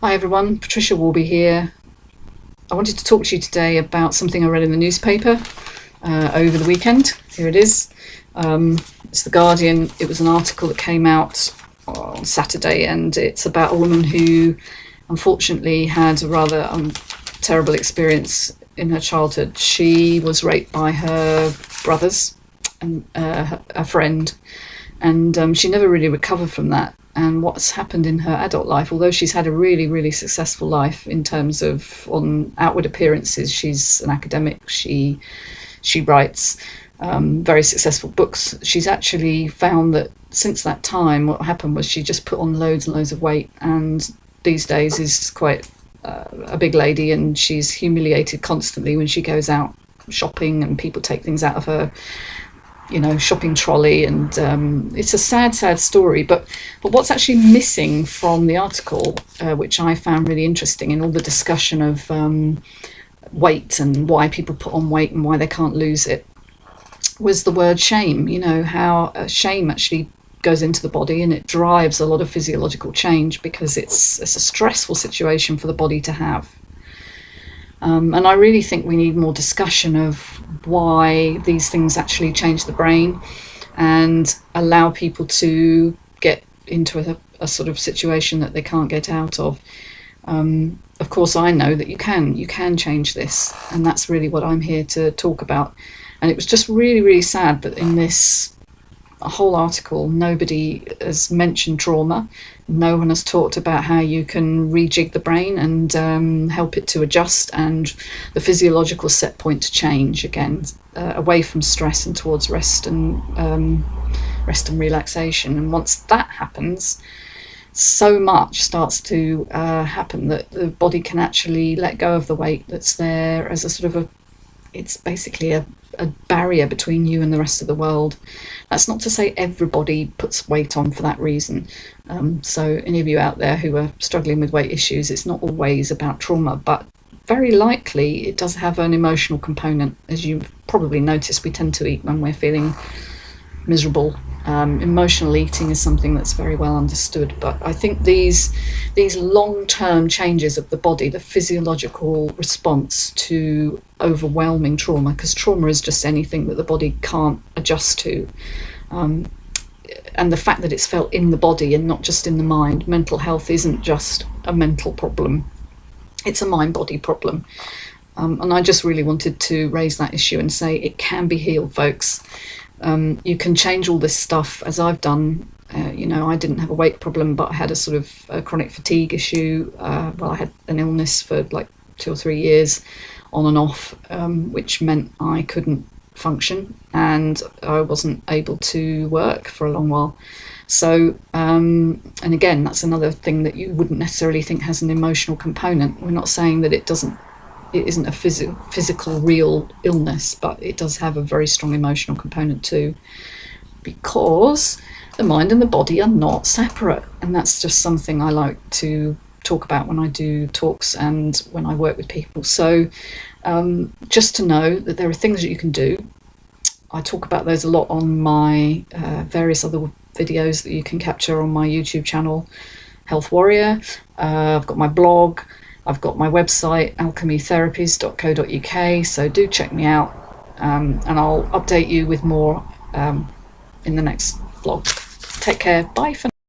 Hi everyone, Patricia Worby here. I wanted to talk to you today about something I read in the newspaper over the weekend. Here it is. It's The Guardian. It was an article that came out on Saturday, and it's about a woman who unfortunately had a rather terrible experience in her childhood. She was raped by her brothers and a friend, and she never really recovered from that. And what's happened in her adult life, although she's had a really, really successful life in terms of on outward appearances, she's an academic, she writes very successful books. She's actually found that since that time, what happened was she just put on loads and loads of weight, and these days is quite a big lady, and she's humiliated constantly when she goes out shopping and people take things out of her shopping trolley, and it's a sad story. But what's actually missing from the article, which I found really interesting in all the discussion of weight and why people put on weight and why they can't lose it, was the word shame. How shame actually goes into the body, and it drives a lot of physiological change because it's a stressful situation for the body to have. And I really think we need more discussion of why these things actually change the brain and allow people to get into a sort of situation that they can't get out of. Of course, I know that you can change this, and that's really what I'm here to talk about. And it was just really, really sad that in this whole article, nobody has mentioned trauma. No one has talked about how you can rejig the brain and help it to adjust, and the physiological set point to change again, away from stress and towards rest and relaxation. And once that happens, so much starts to happen that the body can actually let go of the weight that's there as a sort of it's basically a barrier between you and the rest of the world. That's not to say everybody puts weight on for that reason. So any of you out there who are struggling with weight issues, it's not always about trauma, but very likely it does have an emotional component. As you probably noticed, we tend to eat when we're feeling miserable. Emotional eating is something that's very well understood, but I think these long-term changes of the body, the physiological response to overwhelming trauma, because trauma is just anything that the body can't adjust to, and the fact that it's felt in the body and not just in the mind. Mental health isn't just a mental problem, it's a mind-body problem. And I just really wanted to raise that issue and say it can be healed, folks. You can change all this stuff, as I've done. I didn't have a weight problem, but I had a sort of a chronic fatigue issue. I had an illness for like 2 or 3 years on and off, which meant I couldn't function and I wasn't able to work for a long while. So, and again, that's another thing that you wouldn't necessarily think has an emotional component. We're not saying that it isn't a physical real illness, but it does have a very strong emotional component too, because the mind and the body are not separate. And that's just something I like to talk about when I do talks and when I work with people. So just to know that there are things that you can do. I talk about those a lot on my various other videos that you can capture on my YouTube channel, Health Warrior. I've got my blog, I've got my website, alchemytherapies.co.uk, so do check me out, and I'll update you with more in the next vlog. Take care, bye for now.